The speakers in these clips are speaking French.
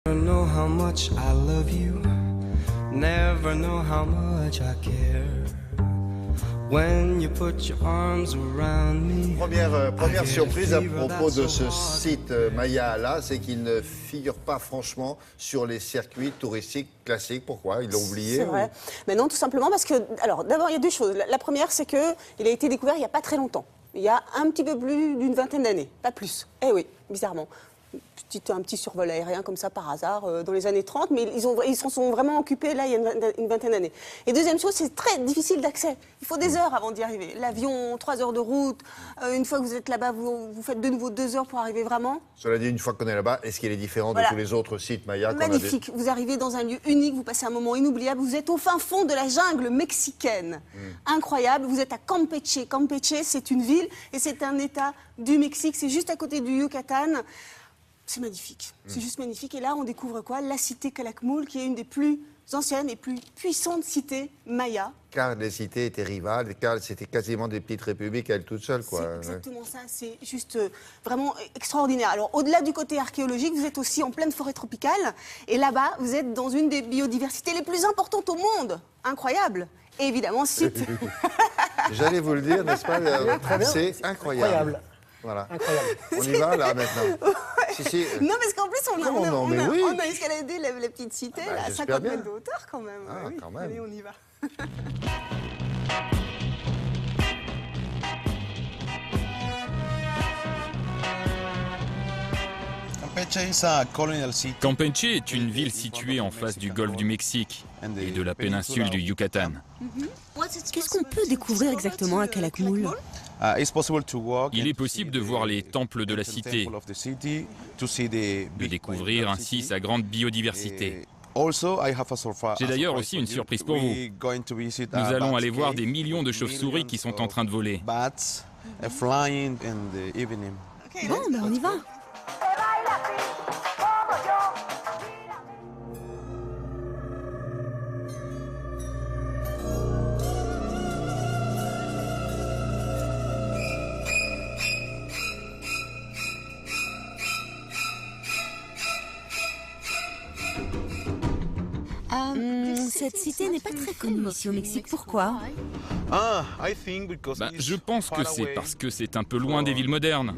Know how much I love you, never know how much I care. When you put your arms around me. Première surprise à propos de ce site Maya-là, c'est qu'il ne figure pas franchement sur les circuits touristiques classiques. Pourquoi? Ils l'ont oublié? C'est vrai. Mais non, tout simplement parce que, alors d'abord il y a deux choses. La première, c'est qu'il a été découvert il n'y a pas très longtemps. Il y a un petit peu plus d'une vingtaine d'années, pas plus. Eh oui, bizarrement. Un petit survol aérien comme ça par hasard dans les années 30, mais ils s'en sont vraiment occupés là il y a une vingtaine d'années. Et deuxième chose, c'est très difficile d'accès. Il faut des heures avant d'y arriver. L'avion, 3 heures de route, une fois que vous êtes là-bas, vous faites de nouveau 2 heures pour arriver vraiment. Cela dit, une fois qu'on est là-bas, est-ce qu'il est différent de tous les autres sites Maya? Magnifique, vous arrivez dans un lieu unique, vous passez un moment inoubliable, vous êtes au fin fond de la jungle mexicaine. Incroyable, vous êtes à Campeche. Campeche, c'est une ville et c'est un état du Mexique, c'est juste à côté du Yucatan. C'est magnifique, c'est juste magnifique. Et là, on découvre quoi? La cité Calakmul, qui est une des plus anciennes et plus puissantes cités mayas. Car les cités étaient rivales, car c'était quasiment des petites républiques à elles toutes seules, quoi. C'est exactement ça, c'est juste vraiment extraordinaire. Alors, au-delà du côté archéologique, vous êtes aussi en pleine forêt tropicale. Et là-bas, vous êtes dans une des biodiversités les plus importantes au monde. Incroyable. Et évidemment, site... J'allais vous le dire, n'est-ce pas? C'est incroyable. Voilà. Incroyable. On y va, là, maintenant? Si. Non, parce qu'en plus, on a escaladé la petite cité, Ah bah, à 50 mètres de hauteur, quand même. Ah, oui. quand même. Allez, on y va. Campeche est une ville située en face du golfe du Mexique et de la péninsule du Yucatan. Qu'est-ce qu'on peut découvrir exactement à Calakmul? Il est possible de voir les temples de la cité, de découvrir ainsi sa grande biodiversité. J'ai d'ailleurs aussi une surprise pour vous. Nous allons aller voir des millions de chauves-souris qui sont en train de voler. Bon, ben on y va. Cette cité n'est pas très connue ici au Mexique. Pourquoi? Je pense que c'est parce que c'est un peu loin des villes modernes.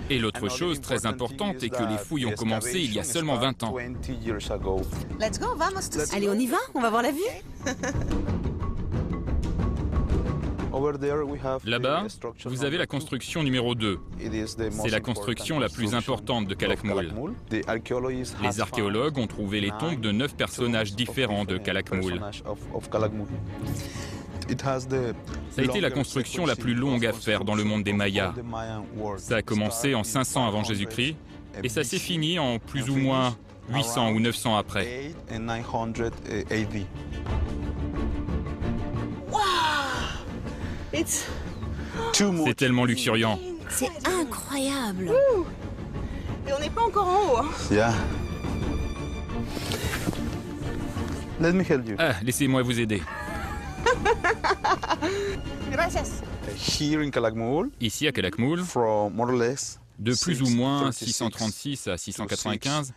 Et l'autre chose très importante est que les fouilles ont commencé il y a seulement 20 ans. Let's go, vamos. Allez, on y va? On va voir la vue? Là-bas, vous avez la construction numéro 2. C'est la construction la plus importante de Calakmul. Les archéologues ont trouvé les tombes de 9 personnages différents de Calakmul. Ça a été la construction la plus longue à faire dans le monde des Mayas. Ça a commencé en 500 avant Jésus-Christ et ça s'est fini en plus ou moins 800 ou 900 après. C'est tellement luxuriant. C'est incroyable. Et on n'est pas encore en haut. Hein. Ah, laissez-moi vous aider. Gracias. Ici à Calakmul, de plus ou moins 636 à 695,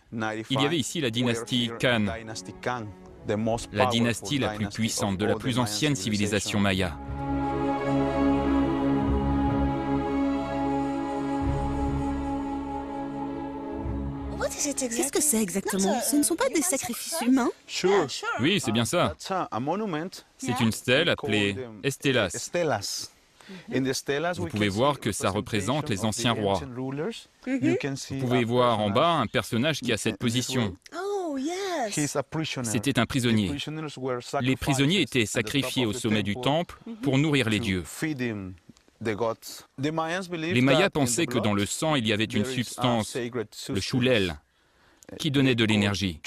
il y avait ici la dynastie Khan, la dynastie la plus puissante de la plus ancienne civilisation maya. Qu'est-ce que c'est exactement? Ce ne sont pas des sacrifices humains? Oui, c'est bien ça. C'est une stèle appelée Estelas. Vous pouvez voir que ça représente les anciens rois. Vous pouvez voir en bas un personnage qui a cette position. C'était un prisonnier. Les prisonniers étaient sacrifiés au sommet du temple pour nourrir les dieux. Les Mayas pensaient que dans le sang, il y avait une substance, le choulel, qui donnait de l'énergie.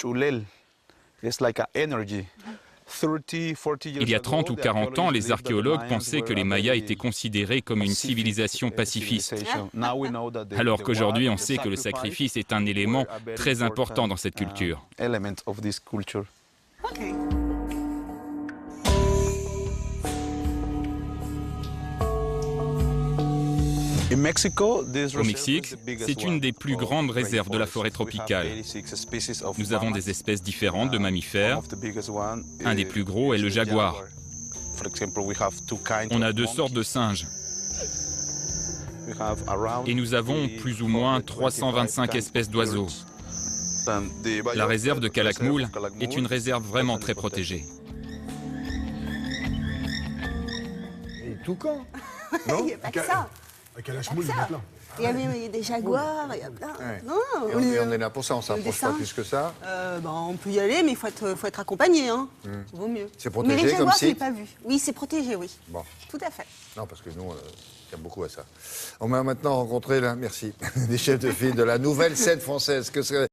Il y a 30 ou 40 ans, les archéologues pensaient que les Mayas étaient considérés comme une civilisation pacifiste. Alors qu'aujourd'hui, on sait que le sacrifice est un élément très important dans cette culture. Au Mexique, c'est une des plus grandes réserves de la forêt tropicale. Nous avons des espèces différentes de mammifères. Un des plus gros est le jaguar. On a 2 sortes de singes. Et nous avons plus ou moins 325 espèces d'oiseaux. La réserve de Calakmul est une réserve vraiment très protégée. Et toucan. Il n'y a pas que ça. À Calakmul, il y en a plein. Il y a des jaguars, il y a plein. Ouais. Non, Et on est là pour ça, on s'approche pas singes. plus que ça. On peut y aller, mais il faut être accompagné. Hein. Vaut mieux. C'est protégé mais les comme jaguars, je ne l'ai site pas vu. Oui, c'est protégé, oui. Bon. Tout à fait. Non, parce que nous, on tient beaucoup à ça. On va maintenant rencontrer, là, merci, des chefs de file de la nouvelle scène française. Que serait